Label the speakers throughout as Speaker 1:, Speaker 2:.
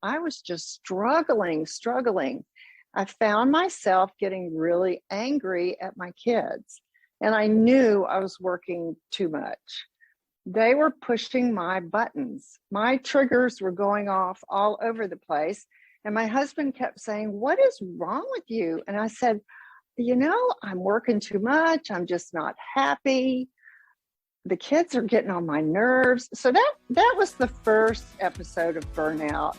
Speaker 1: I was just struggling. I found myself getting really angry at my kids, and I knew I was working too much. They were pushing my buttons. My triggers were going off all over the place. And my husband kept saying, "What is wrong with you?" And I said, I'm working too much. I'm just not happy. The kids are getting on my nerves. So that was the first episode of Burnout.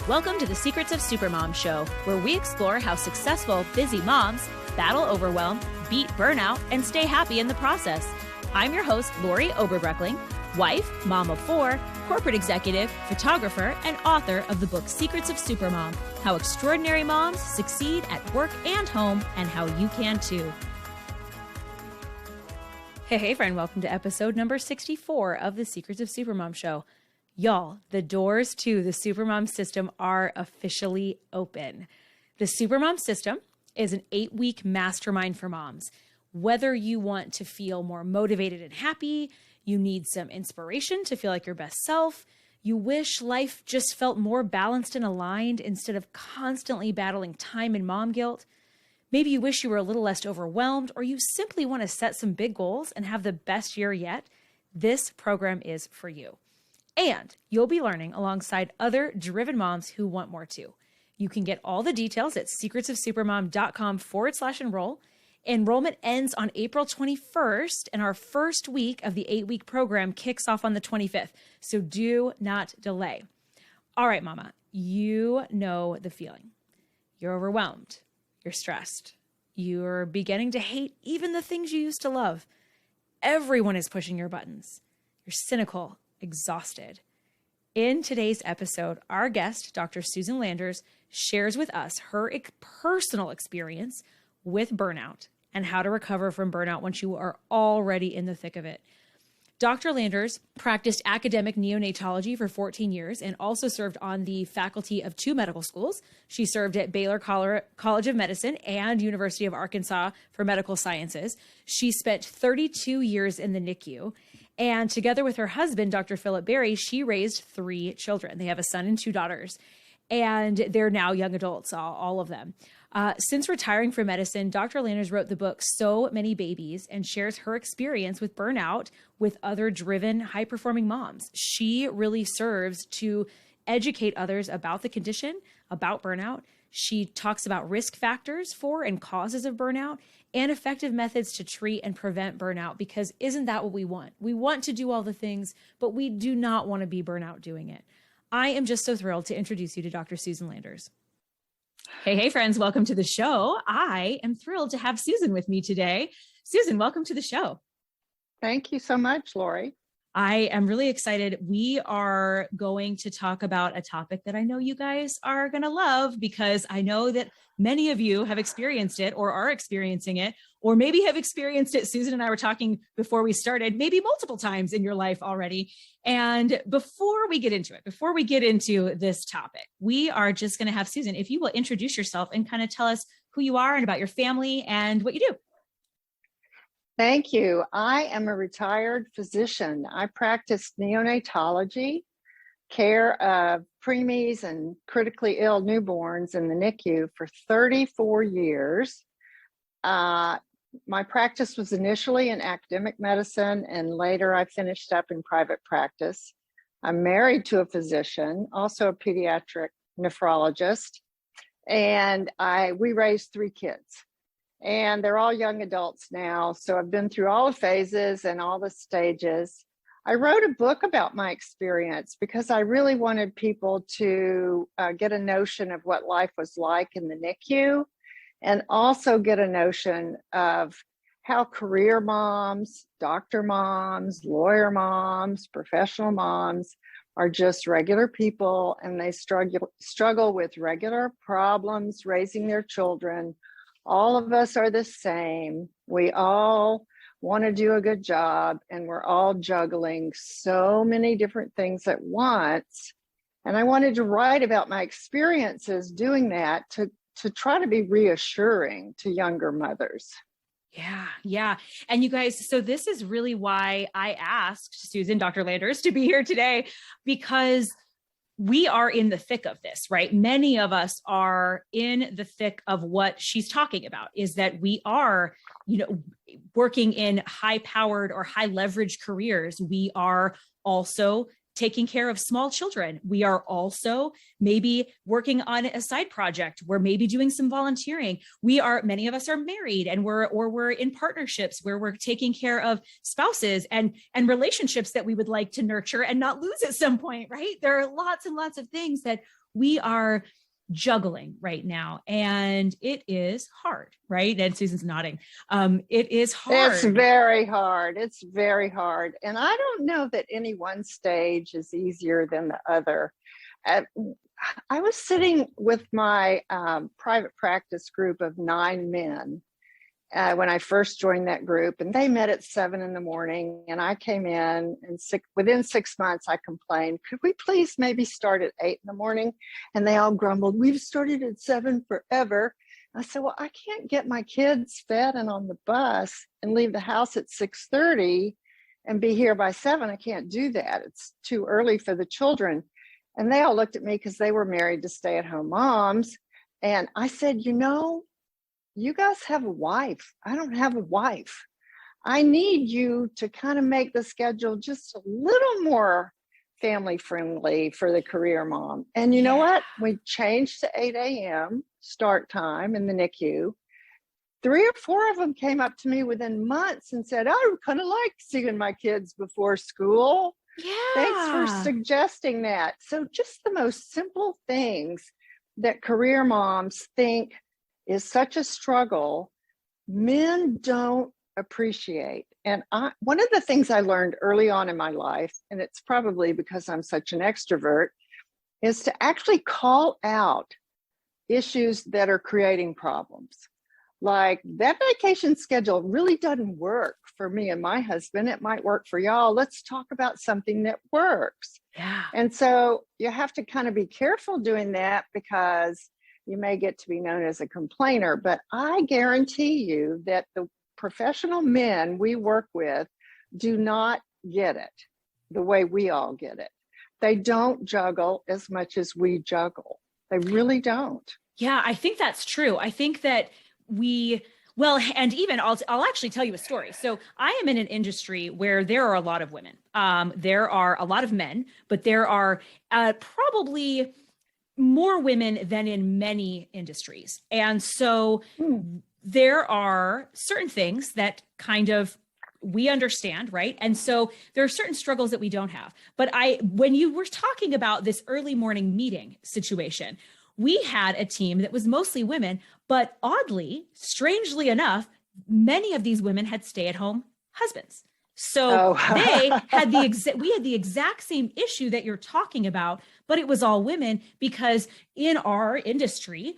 Speaker 2: Welcome to the Secrets of Supermom show, where we explore how successful, busy moms battle overwhelm, beat burnout, and stay happy in the process. I'm your host, Lori Oberbreckling, wife, mom of 4, corporate executive, photographer, and author of the book Secrets of Supermom, How Extraordinary Moms Succeed at Work and Home, and How You Can Too. Hey, friend, welcome to episode number 64 of the Secrets of Supermom show. Y'all, the doors to the Supermom system are officially open. The Supermom system is an 8-week mastermind for moms. Whether you want to feel more motivated and happy, you need some inspiration to feel like your best self, you wish life just felt more balanced and aligned instead of constantly battling time and mom guilt, maybe you wish you were a little less overwhelmed, or you simply want to set some big goals and have the best year yet, this program is for you. And you'll be learning alongside other driven moms who want more too. You can get all the details at secretsofsupermom.com/enroll. Enrollment ends on April 21st, and our first week of the 8-week program kicks off on the 25th. So do not delay. All right, mama, you know the feeling. You're overwhelmed. You're stressed. You're beginning to hate even the things you used to love. Everyone is pushing your buttons. You're cynical, exhausted. In today's episode, our guest, Dr. Susan Landers, shares with us her personal experience with burnout and how to recover from burnout once you are already in the thick of it. Dr. Landers practiced academic neonatology for 14 years and also served on the faculty of 2 medical schools. She served at Baylor College of Medicine and University of Arkansas for medical sciences. She spent 32 years in the NICU. And together with her husband, Dr. Philip Berry, she raised 3 children. They have a son and 2 daughters. And they're now young adults, all of them. Since retiring from medicine, Dr. Landers wrote the book So Many Babies and shares her experience with burnout with other driven, high-performing moms. She really serves to educate others about the condition, about burnout. She talks about risk factors for and causes of burnout and effective methods to treat and prevent burnout, because isn't that what we want? We want to do all the things, but we do not want to be burnout doing it. I am just so thrilled to introduce you to Dr. Susan Landers. Hey, friends, welcome to the show. I am thrilled to have Susan with me today. Susan, welcome to the show.
Speaker 1: Thank you so much, Lori.
Speaker 2: I am really excited. We are going to talk about a topic that I know you guys are going to love, because I know that many of you have experienced it or are experiencing it, or maybe have experienced it. Susan and I were talking before we started, maybe multiple times in your life already. And before we get into this topic, we are just going to have Susan, if you will introduce yourself and kind of tell us who you are and about your family and what you do.
Speaker 1: Thank you. I am a retired physician. I practice neonatology, care of preemies and critically ill newborns in the NICU for 34 years. My practice was initially in academic medicine, and later I finished up in private practice. I'm married to a physician, also a pediatric nephrologist, and we raised 3 kids. And they're all young adults now. So I've been through all the phases and all the stages. I wrote a book about my experience because I really wanted people to get a notion of what life was like in the NICU, and also get a notion of how career moms, doctor moms, lawyer moms, professional moms are just regular people, and they struggle with regular problems raising their children. All of us are the same. We all want to do a good job, and we're all juggling so many different things at once. And I wanted to write about my experiences doing that to try to be reassuring to younger mothers.
Speaker 2: Yeah. And you guys, so this is really why I asked Susan, Dr. Landers, to be here today, because we are in the thick of this, right? Many of us are in the thick of what she's talking about, is that we are, working in high powered or high leverage careers. We are also taking care of small children. We are also maybe working on a side project. We're maybe doing some volunteering. Many of us are married, and we're in partnerships where we're taking care of spouses and relationships that we would like to nurture and not lose at some point, right? There are lots and lots of things that we are juggling right now, and it is hard, right? And Susan's nodding. It is hard.
Speaker 1: It's very hard. It's very hard. And I don't know that any one stage is easier than the other. I was sitting with my private practice group of 9 men when I first joined that group, and they met at 7 a.m. and I came in, and within 6 months I complained, could we please maybe start at 8 a.m? And they all grumbled, we've started at 7 forever. I said, well, I can't get my kids fed and on the bus and leave the house at 6:30 and be here by 7. I can't do that. It's too early for the children. And they all looked at me because they were married to stay-at-home moms. And I said, you guys have a wife. I don't have a wife. I need you to kind of make the schedule just a little more family friendly for the career mom. And you know what? We changed to 8 a.m. start time in the NICU. 3 or 4 of them came up to me within months and said, I kind of like seeing my kids before school.
Speaker 2: Yeah.
Speaker 1: Thanks for suggesting that. So just the most simple things that career moms think is such a struggle, men don't appreciate. And one of the things I learned early on in my life, and it's probably because I'm such an extrovert, is to actually call out issues that are creating problems. Like, that vacation schedule really doesn't work for me and my husband. It might work for y'all. Let's talk about something that works.
Speaker 2: Yeah.
Speaker 1: And so you have to kind of be careful doing that, because you may get to be known as a complainer. But I guarantee you that the professional men we work with do not get it the way we all get it. They don't juggle as much as we juggle. They really don't.
Speaker 2: Yeah, I think that's true. I think that and even I'll actually tell you a story. So I am in an industry where there are a lot of women. There are a lot of men, but there are probably more women than in many industries. And so there are certain things that kind of we understand, right? And so there are certain struggles that we don't have. But when you were talking about this early morning meeting situation, we had a team that was mostly women, but oddly, strangely enough, many of these women had stay-at-home husbands. So we had the exact same issue that you're talking about, but it was all women, because in our industry,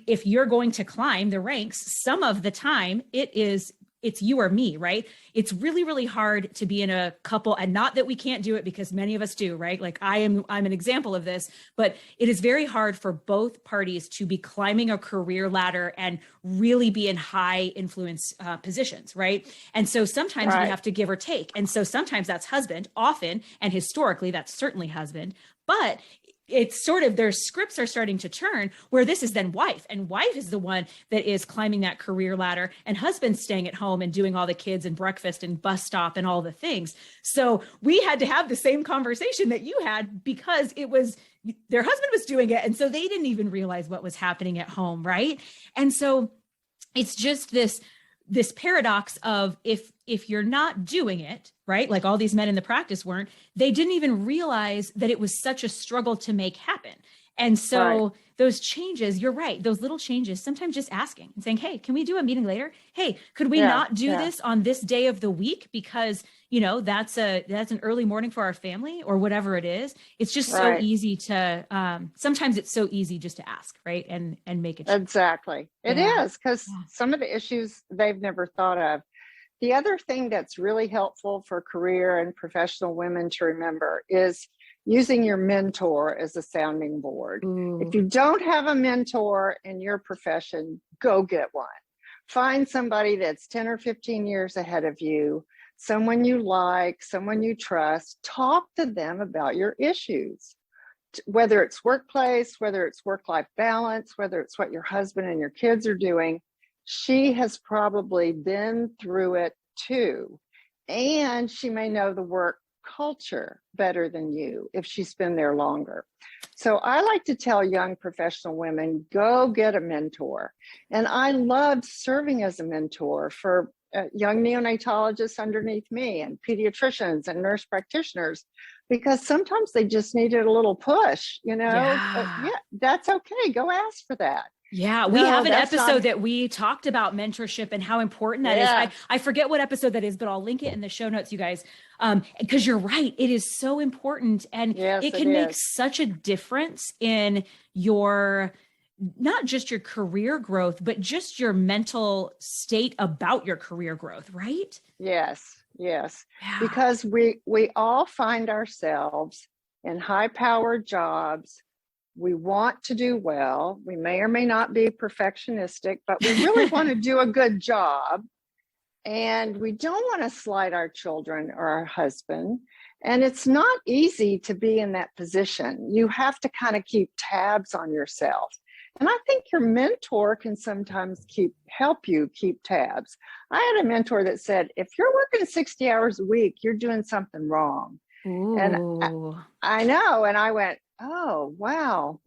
Speaker 2: if you're going to climb the ranks, some of the time it's you or me, right? It's really, really hard to be in a couple, and not that we can't do it, because many of us do, right? Like I'm an example of this, but it is very hard for both parties to be climbing a career ladder and really be in high influence positions, right? And so sometimes we have to give or take. And so sometimes that's husband, often, and historically that's certainly husband, but it's sort of, their scripts are starting to turn where this is then wife, and wife is the one that is climbing that career ladder, and husband's staying at home and doing all the kids and breakfast and bus stop and all the things. So we had to have the same conversation that you had, because it was their husband was doing it. And so they didn't even realize what was happening at home. Right. And so it's just this paradox of if you're not doing it, right? Like all these men in the practice weren't, they didn't even realize that it was such a struggle to make happen. And so those changes, you're right, those little changes, sometimes just asking and saying, hey, can we do a meeting later? Hey, could we not do this on this day of the week? Because, that's an early morning for our family, or whatever it is. It's just so easy to, sometimes it's so easy just to ask, right? And make it.
Speaker 1: Exactly. It is, because some of the issues they've never thought of. The other thing that's really helpful for career and professional women to remember is using your mentor as a sounding board. Ooh. If you don't have a mentor in your profession, go get one. Find somebody that's 10 or 15 years ahead of you, someone you like, someone you trust. Talk to them about your issues. whether it's workplace, whether it's work-life balance, whether it's what your husband and your kids are doing, she has probably been through it too. And she may know the work culture better than you if she's been there longer. So I like to tell young professional women, go get a mentor. And I loved serving as a mentor for young neonatologists underneath me and pediatricians and nurse practitioners, because sometimes they just needed a little push,
Speaker 2: Yeah.
Speaker 1: That's okay. Go ask for that.
Speaker 2: Yeah, we
Speaker 1: No,
Speaker 2: have an
Speaker 1: that's
Speaker 2: episode
Speaker 1: not.
Speaker 2: that we talked about mentorship and how important that is.
Speaker 1: Yeah.
Speaker 2: I forget what episode that is, but I'll link it in the show notes, you guys. Because you're right, it is so important, and
Speaker 1: Yes,
Speaker 2: it
Speaker 1: it
Speaker 2: can make
Speaker 1: is.
Speaker 2: such a difference in your, not just your career growth, but just your mental state about your career growth, right?
Speaker 1: Yes, yes.
Speaker 2: Yeah.
Speaker 1: Because we all find ourselves in high-powered jobs. We want to do well. We may or may not be perfectionistic, but we really want to do a good job. And we don't want to slight our children or our husband. And it's not easy to be in that position. You have to kind of keep tabs on yourself. And I think your mentor can sometimes help you keep tabs. I had a mentor that said, if you're working 60 hours a week, you're doing something wrong. And
Speaker 2: Ooh.
Speaker 1: I know. And I went, oh, wow.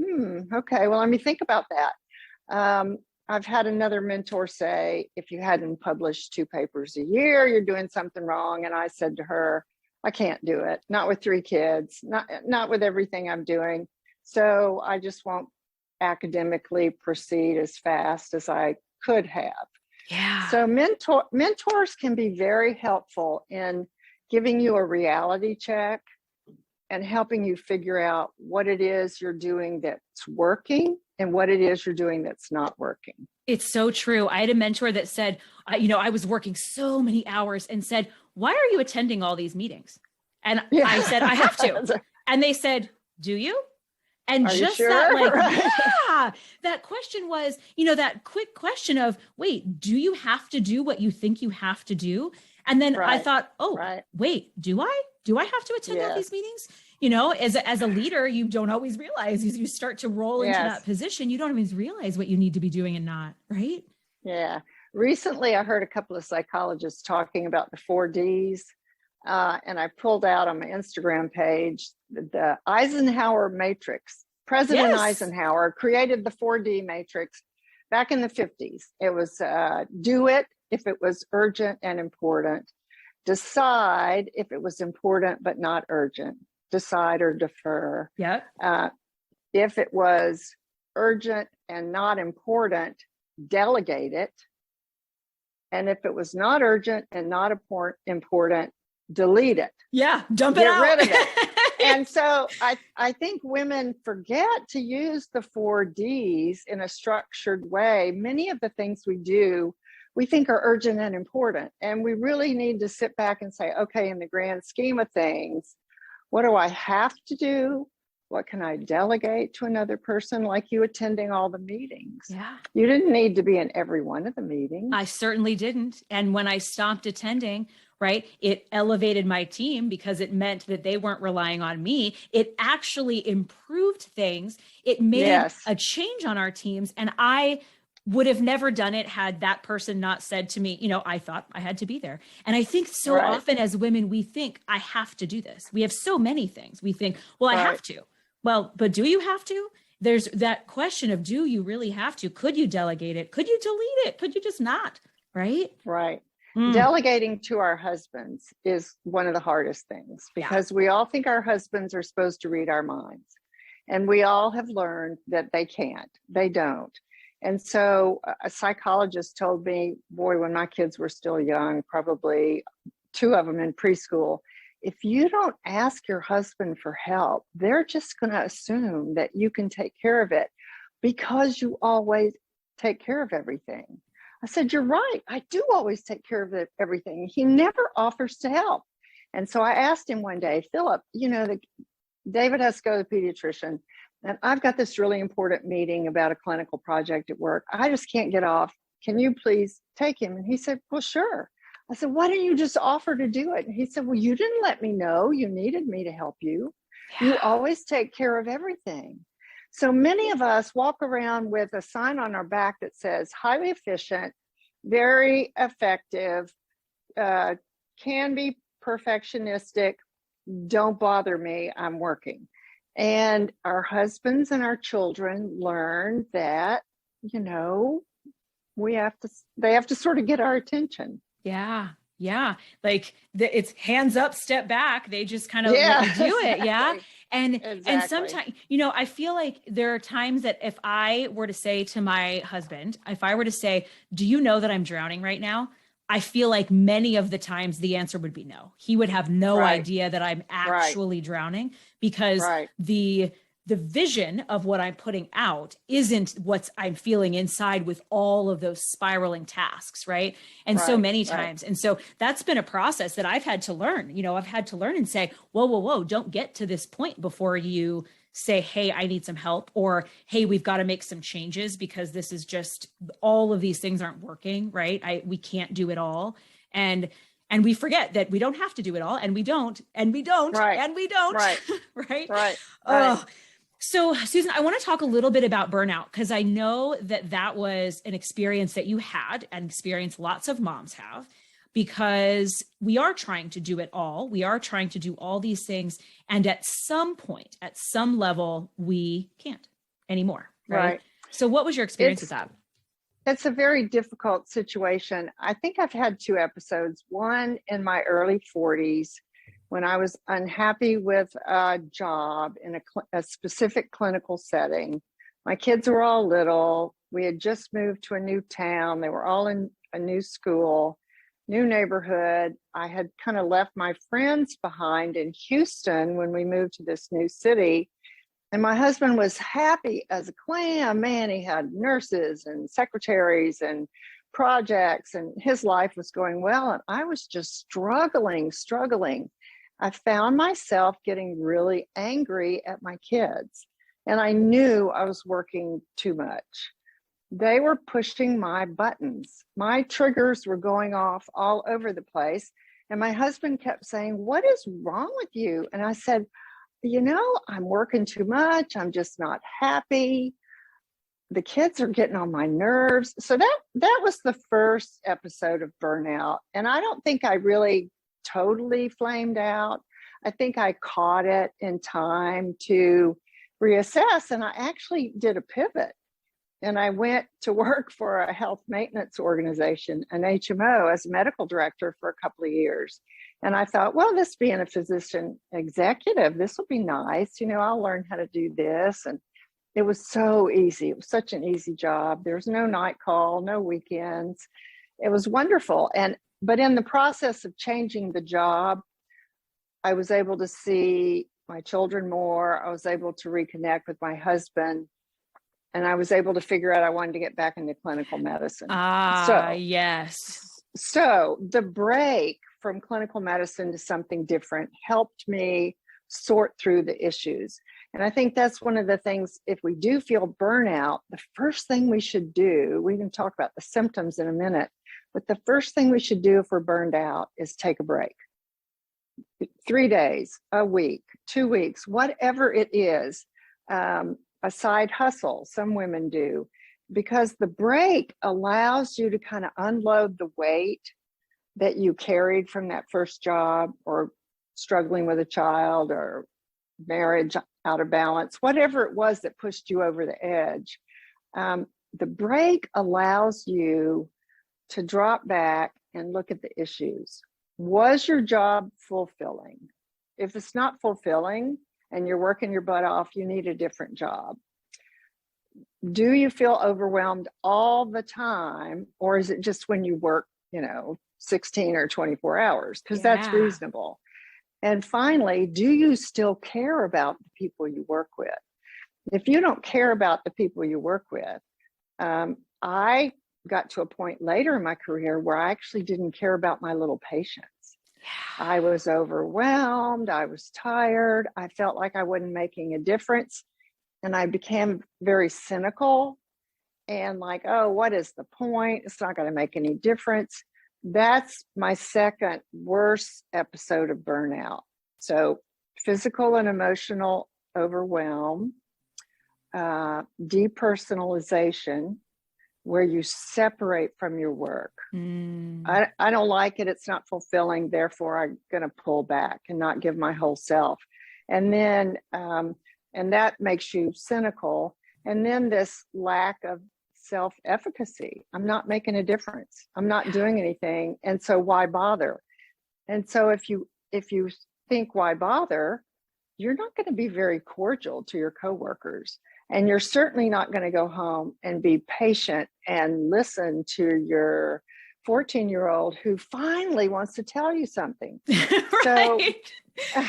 Speaker 1: Okay. Well, let me think about that. I've had another mentor say, if you hadn't published 2 papers a year, you're doing something wrong. And I said to her, I can't do it. Not with 3 kids, not with everything I'm doing. So I just won't academically proceed as fast as I could have.
Speaker 2: Yeah.
Speaker 1: So mentors can be very helpful in giving you a reality check and helping you figure out what it is you're doing that's working and what it is you're doing that's not working.
Speaker 2: It's so true. I had a mentor that said, I was working so many hours, and said, why are you attending all these meetings? And
Speaker 1: Yeah.
Speaker 2: I said, I have to. And they said, do you? And
Speaker 1: Are
Speaker 2: just
Speaker 1: sure?
Speaker 2: that, like,
Speaker 1: Right.
Speaker 2: yeah, that question was, that quick question of, wait, do you have to do what you think you have to do? And then I
Speaker 1: Right.
Speaker 2: thought, oh,
Speaker 1: Right.
Speaker 2: wait, do I? Do I have to attend all
Speaker 1: Yes.
Speaker 2: these meetings? As a leader, you don't always realize, as you start to roll into
Speaker 1: Yes.
Speaker 2: that position, you don't always realize what you need to be doing and not, right?
Speaker 1: Yeah. Recently, I heard a couple of psychologists talking about the 4Ds, and I pulled out on my Instagram page the Eisenhower matrix. President
Speaker 2: Yes.
Speaker 1: Eisenhower created the 4D matrix back in the 50s. It was do it if it was urgent and important, decide if it was important but not urgent, decide or defer.
Speaker 2: Yep.
Speaker 1: If it was urgent and not important, delegate it. And if it was not urgent and not important, delete it.
Speaker 2: Yeah. Dump it
Speaker 1: Get
Speaker 2: out.
Speaker 1: rid of it. And so I think women forget to use the 4Ds in a structured way. Many of the things we do, we think are urgent and important. And we really need to sit back and say, okay, in the grand scheme of things, what do I have to do? What can I delegate to another person, like you attending all the meetings?
Speaker 2: Yeah.
Speaker 1: You didn't need to be in every one of the meetings.
Speaker 2: I certainly didn't. And when I stopped attending, right, it elevated my team because it meant that they weren't relying on me. It actually improved things. It made a change on our teams. And I would have never done it had that person not said to me, I thought I had to be there. And I think so often as women, we think, I have to do this. We have so many things. We think, well, I have to. Well, but do you have to? There's that question of, do you really have to? Could you delegate it? Could you delete it? Could you just not? Right?
Speaker 1: Right. Delegating to our husbands is one of the hardest things, because we all think our husbands are supposed to read our minds. And we all have learned that they can't. They don't. And so a psychologist told me, boy, when my kids were still young, probably 2 of them in preschool, if you don't ask your husband for help, they're just going to assume that you can take care of it because you always take care of everything. I said, you're right. I do always take care of everything. He never offers to help. And so I asked him one day, Philip, David has to go to the pediatrician, and I've got this really important meeting about a clinical project at work. I just can't get off. Can you please take him? And he said, well, sure. I said, why didn't you just offer to do it? And he said, well, you didn't let me know you needed me to help you. You always take care of everything. So many of us walk around with a sign on our back that says highly efficient, very effective, can be perfectionistic, don't bother me, I'm working. And our husbands and our children learn that, they have to sort of get our attention.
Speaker 2: Yeah. Yeah. Like it's hands up, step back. They just kind of let
Speaker 1: Yeah,
Speaker 2: you do it. Yeah.
Speaker 1: exactly.
Speaker 2: And
Speaker 1: Exactly.
Speaker 2: sometimes, I feel like there are times that if I were to say to my husband, if I were to say, do you know that I'm drowning right now? I feel like many of the times the answer would be no. He would have no
Speaker 1: Right.
Speaker 2: idea that I'm
Speaker 1: Right.
Speaker 2: actually drowning because
Speaker 1: Right.
Speaker 2: the vision of what I'm putting out isn't what I'm feeling inside with all of those spiraling tasks, right? And so
Speaker 1: Right.
Speaker 2: many
Speaker 1: Right.
Speaker 2: times. And so that's been a process that I've had to learn. I've had to learn and say, whoa, don't get to this point before you say, hey, I need some help, or hey, we've got to make some changes because this is just all of these things aren't working, right? We can't do it all. And we forget that we don't have to do it all, and we don't, and we don't,
Speaker 1: Right.
Speaker 2: and we don't,
Speaker 1: Right.
Speaker 2: right?
Speaker 1: Right. Right.
Speaker 2: Oh, so, Susan, I want to talk a little bit about burnout because I know that was an experience that you had, an experience lots of moms have, because we are trying to do it all. We are trying to do all these things. And at some point, at some level, we can't anymore. Right. So what was your experience with that?
Speaker 1: It's a very difficult situation. I think I've had two episodes, one in my early 40s when I was unhappy with a job in a specific clinical setting. My kids were all little. We had just moved to a new town. They were all in a new school, new neighborhood. I had kind of left my friends behind in Houston when we moved to this new city. And my husband was happy as a clam. Man, he had nurses and secretaries and projects, and his life was going well. And I was just struggling. I found myself getting really angry at my kids, and I knew I was working too much. They were pushing my buttons. My triggers were going off all over the place. And my husband kept saying, "What is wrong with you?" And I said, I'm working too much. I'm just not happy. The kids are getting on my nerves. So that was the first episode of burnout. And I don't think I really totally flamed out. I think I caught it in time to reassess. And I actually did a pivot. And I went to work for a health maintenance organization, an HMO, as a medical director for a couple of years. And I thought, well, this being a physician executive, this will be nice. I'll learn how to do this. And it was so easy. It was such an easy job. There's no night call, no weekends. It was wonderful. But in the process of changing the job, I was able to see my children more. I was able to reconnect with my husband. And I was able to figure out I wanted to get back into clinical medicine.
Speaker 2: Yes.
Speaker 1: So the break from clinical medicine to something different helped me sort through the issues. And I think that's one of the things, if we do feel burnout, the first thing we should do, we can talk about the symptoms in a minute, but the first thing we should do if we're burned out is take a break. 3 days, a week, 2 weeks, whatever it is. A side hustle, some women do, because the break allows you to kind of unload the weight that you carried from that first job, or struggling with a child, or marriage out of balance, whatever it was that pushed you over the edge. The break allows you to drop back and look at the issues. Was your job fulfilling? If it's not fulfilling, and you're working your butt off, you need a different job. Do you feel overwhelmed all the time? Or is it just when you work, 16 or 24 hours? Because that's reasonable. And finally, do you still care about the people you work with? If you don't care about the people you work with, I got to a point later in my career where I actually didn't care about my little patients. I was overwhelmed. I was tired. I felt like I wasn't making a difference. And I became very cynical and like, oh, what is the point? It's not going to make any difference. That's my second worst episode of burnout. So physical and emotional overwhelm, depersonalization, where you separate from your work. I don't like it. It's not fulfilling. Therefore, I'm going to pull back and not give my whole self. And then, and that makes you cynical. And then this lack of self-efficacy. I'm not making a difference. I'm not doing anything. And so why bother? And so if you think why bother, you're not going to be very cordial to your coworkers. And you're certainly not going to go home and be patient and listen to your 14-year-old who finally wants to tell you something.
Speaker 2: Right.
Speaker 1: So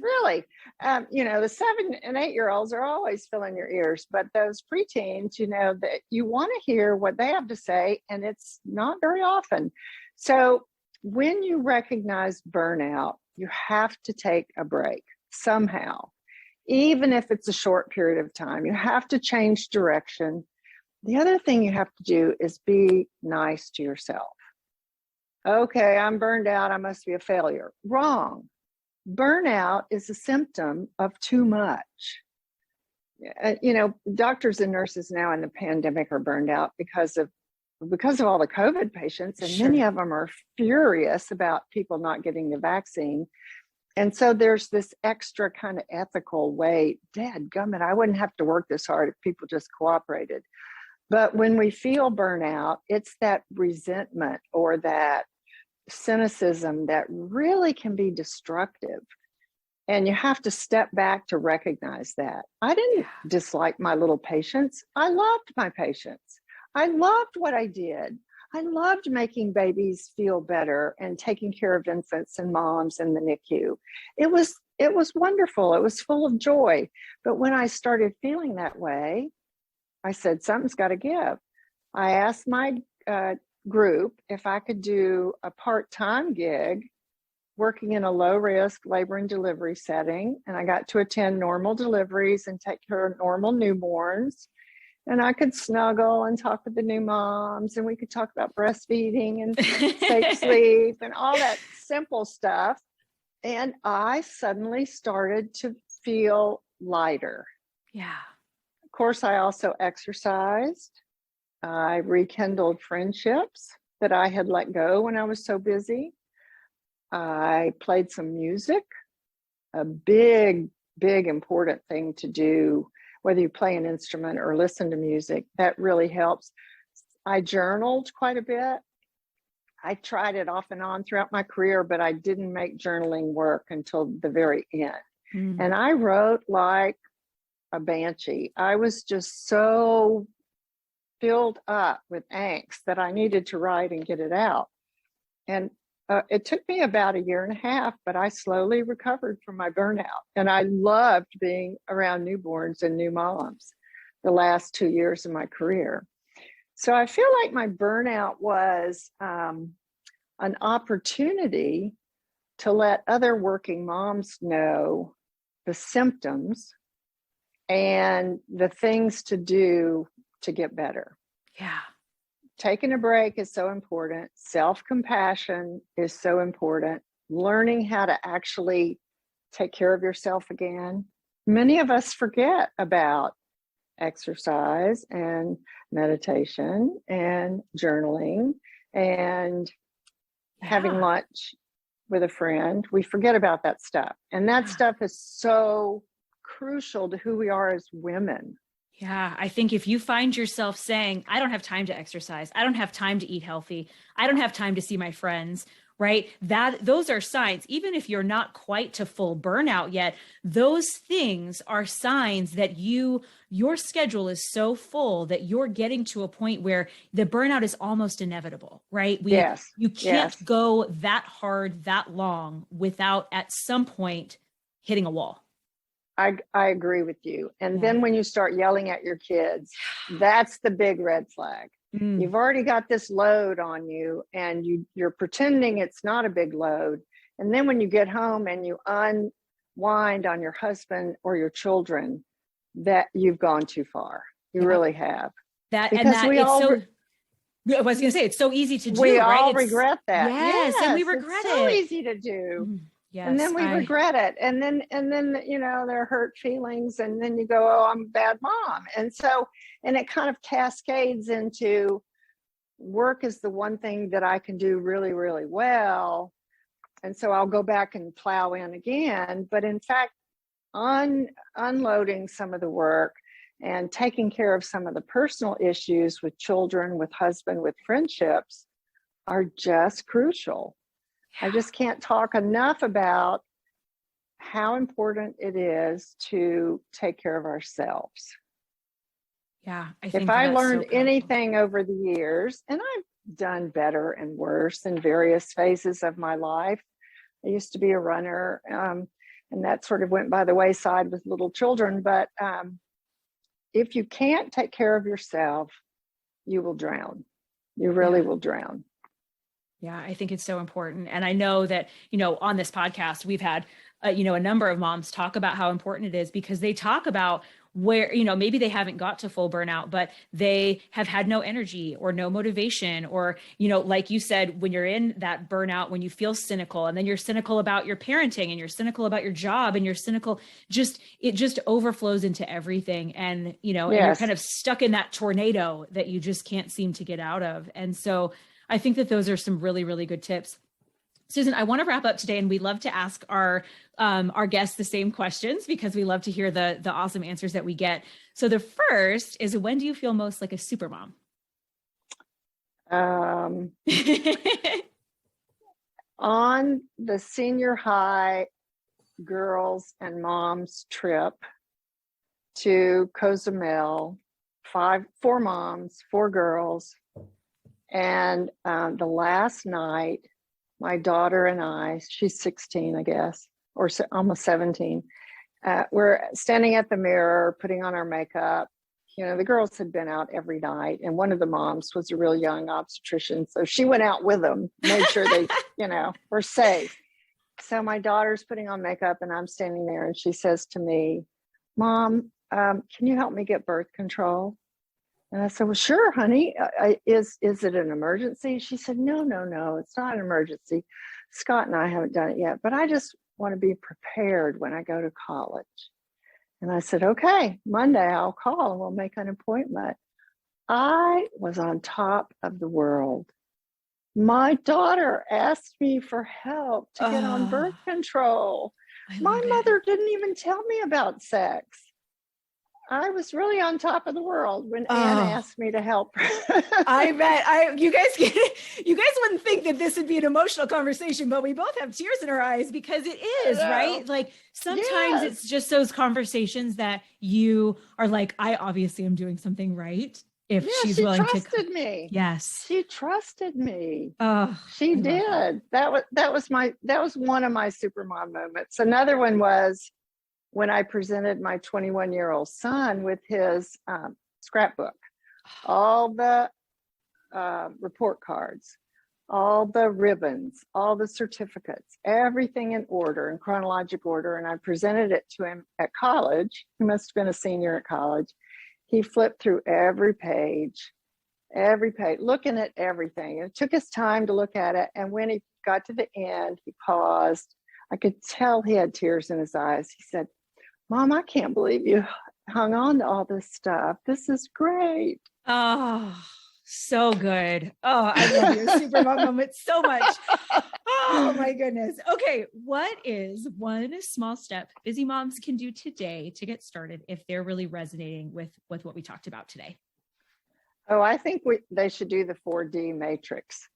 Speaker 1: really, the 7 and 8-year-olds are always filling your ears, but those preteens, that you want to hear what they have to say, and it's not very often. So when you recognize burnout, you have to take a break somehow. Even if it's a short period of time, you have to change direction. The other thing you have to do is be nice to yourself. Okay, I'm burned out. I must be a failure. Wrong. Burnout is a symptom of too much. Doctors and nurses now in the pandemic are burned out because of all the COVID patients, and
Speaker 2: Sure.
Speaker 1: Many of them are furious about people not getting the vaccine. And so there's this extra kind of ethical weight. Dadgummit, I wouldn't have to work this hard if people just cooperated. But when we feel burnout, it's that resentment or that cynicism that really can be destructive. And you have to step back to recognize that. I didn't dislike my little patients. I loved my patients. I loved what I did. I loved making babies feel better and taking care of infants and moms in the NICU. It was wonderful. It was full of joy. But when I started feeling that way, I said, something's got to give. I asked my group if I could do a part-time gig working in a low-risk labor and delivery setting. And I got to attend normal deliveries and take care of normal newborns. And I could snuggle and talk with the new moms, and we could talk about breastfeeding and safe sleep and all that simple stuff. And I suddenly started to feel lighter.
Speaker 2: Yeah.
Speaker 1: Of course, I also exercised. I rekindled friendships that I had let go when I was so busy. I played some music, a big, big, important thing to do. Whether you play an instrument or listen to music, that really helps. I journaled quite a bit. I tried it off and on throughout my career, but I didn't make journaling work until the very end. And I wrote like a banshee. I was just so filled up with angst that I needed to write and get it out. And it took me about 1.5 years, but I slowly recovered from my burnout. And I loved being around newborns and new moms the last 2 years of my career. So I feel like my burnout was an opportunity to let other working moms know the symptoms and the things to do to get better.
Speaker 2: Yeah.
Speaker 1: Taking a break is so important. Self-compassion is so important. Learning how to actually take care of yourself again. Many of us forget about exercise and meditation and journaling and having lunch with a friend. We forget about that stuff. And that stuff is so crucial to who we are as women.
Speaker 2: Yeah, I think if you find yourself saying, I don't have time to exercise, I don't have time to eat healthy, I don't have time to see my friends, right? Those are signs, even if you're not quite to full burnout yet, those things are signs that your schedule is so full that you're getting to a point where the burnout is almost inevitable, right? You can't go that hard, that long without at some point hitting a wall.
Speaker 1: I agree with you. And then when you start yelling at your kids, that's the big red flag. You've already got this load on you and you're pretending it's not a big load. And then when you get home and you unwind on your husband or your children, that you've gone too far. You really have.
Speaker 2: I was going to say, it's so easy to do,
Speaker 1: we
Speaker 2: right?
Speaker 1: all regret that.
Speaker 2: Yes, and we regret
Speaker 1: it's so
Speaker 2: it.
Speaker 1: easy to do. And
Speaker 2: Yes.
Speaker 1: then we regret it. And then, there are hurt feelings. And then you go, oh, I'm a bad mom. And it kind of cascades into work is the one thing that I can do really, really well. And so I'll go back and plow in again. But in fact, unloading some of the work and taking care of some of the personal issues with children, with husband, with friendships are just crucial. I just can't talk enough about how important it is to take care of ourselves.
Speaker 2: Yeah, I think
Speaker 1: if I
Speaker 2: that's
Speaker 1: learned
Speaker 2: so
Speaker 1: anything over the years, and I've done better and worse in various phases of my life. I used to be a runner, and that sort of went by the wayside with little children. But if you can't take care of yourself, you will drown. You really will drown.
Speaker 2: Yeah, I think it's so important. And I know that, on this podcast, we've had, a number of moms talk about how important it is, because they talk about where, maybe they haven't got to full burnout, but they have had no energy or no motivation, or, like you said, when you're in that burnout, when you feel cynical, and then you're cynical about your parenting, and you're cynical about your job, and you're cynical, it just overflows into everything. And, and you're kind of stuck in that tornado that you just can't seem to get out of. And so I think that those are some really, really good tips. Susan, I want to wrap up today, and we love to ask our guests the same questions, because we love to hear the awesome answers that we get. So the first is, when do you feel most like a super mom?
Speaker 1: On the senior high girls and moms trip to Cozumel, 4 moms, 4 girls. And the last night, my daughter and I, she's 16, I guess, or almost 17, we're standing at the mirror, putting on our makeup. The girls had been out every night, and one of the moms was a real young obstetrician. So she went out with them, made sure they, were safe. So my daughter's putting on makeup, and I'm standing there, and she says to me, Mom, can you help me get birth control? And I said, well, sure, honey. Is it an emergency? She said, no, it's not an emergency. Scott and I haven't done it yet, but I just want to be prepared when I go to college. And I said, okay, Monday I'll call and we'll make an appointment. I was on top of the world. My daughter asked me for help to get on birth control. My mother didn't even tell me about sex. I was really on top of the world when Anne asked me to help her.
Speaker 2: I bet you guys wouldn't think that this would be an emotional conversation, but we both have tears in our eyes, because it is, right? Like sometimes it's just those conversations that you are like, I obviously am doing something right. If she's willing to.
Speaker 1: She trusted me.
Speaker 2: Yes.
Speaker 1: She trusted me.
Speaker 2: Oh,
Speaker 1: she did. That was one of my super mom moments. Another one was when I presented my 21-year-old son with his scrapbook, all the report cards, all the ribbons, all the certificates, everything in order, in chronological order. And I presented it to him at college. He must have been a senior at college. He flipped through every page, looking at everything. It took his time to look at it. And when he got to the end, he paused. I could tell he had tears in his eyes. He said, Mom, I can't believe you hung on to all this stuff. This is great.
Speaker 2: Oh, so good. Oh, I love your super mom moment so much. Oh my goodness. Okay. What is one small step busy moms can do today to get started if they're really resonating with what we talked about today?
Speaker 1: Oh, I think they should do the 4D matrix.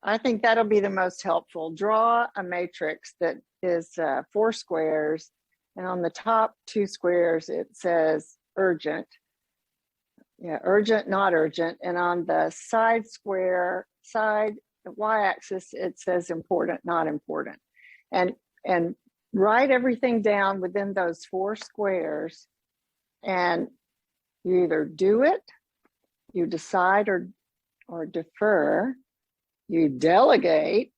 Speaker 1: I think that'll be the most helpful. Draw a matrix that is 4 squares. And on the top 2 squares, it says urgent. Yeah, urgent, not urgent. And on the side y-axis, it says important, not important. And write everything down within those 4 squares. And you either do it, you decide or defer, you delegate,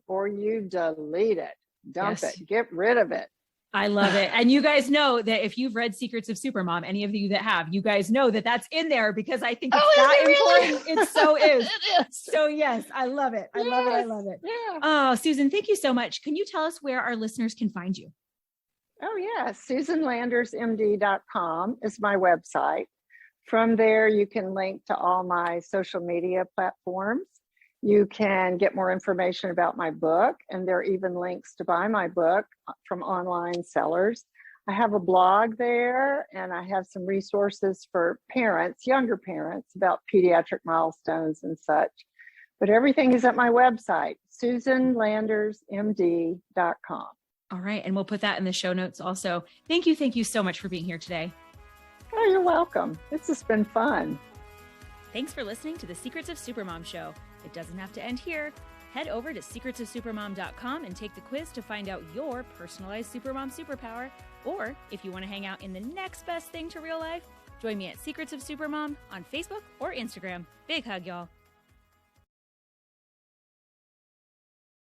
Speaker 1: or you delete it, dump it, get rid of it.
Speaker 2: I love it. And you guys know that if you've read Secrets of Supermom, any of you that have, you guys know that that's in there because I think it's that important. Really? It so is. It is. So yes, I love it. I love it. I love it. Yeah. Oh, Susan, thank you so much. Can you tell us where our listeners can find you?
Speaker 1: Oh yeah, SusanLandersMD.com is my website. From there, you can link to all my social media platforms. You can get more information about my book, and there are even links to buy my book from online sellers. I have a blog there, and I have some resources for parents, younger parents, about pediatric milestones and such. But everything is at my website, SusanLandersMD.com.
Speaker 2: All right, and we'll put that in the show notes also. Thank you so much for being here today.
Speaker 1: Oh, you're welcome. This has been fun.
Speaker 2: Thanks for listening to the Secrets of Supermom show. It doesn't have to end here. Head over to secretsofsupermom.com and take the quiz to find out your personalized Supermom superpower. Or if you want to hang out in the next best thing to real life, join me at Secrets of Supermom on Facebook or Instagram. Big hug, y'all.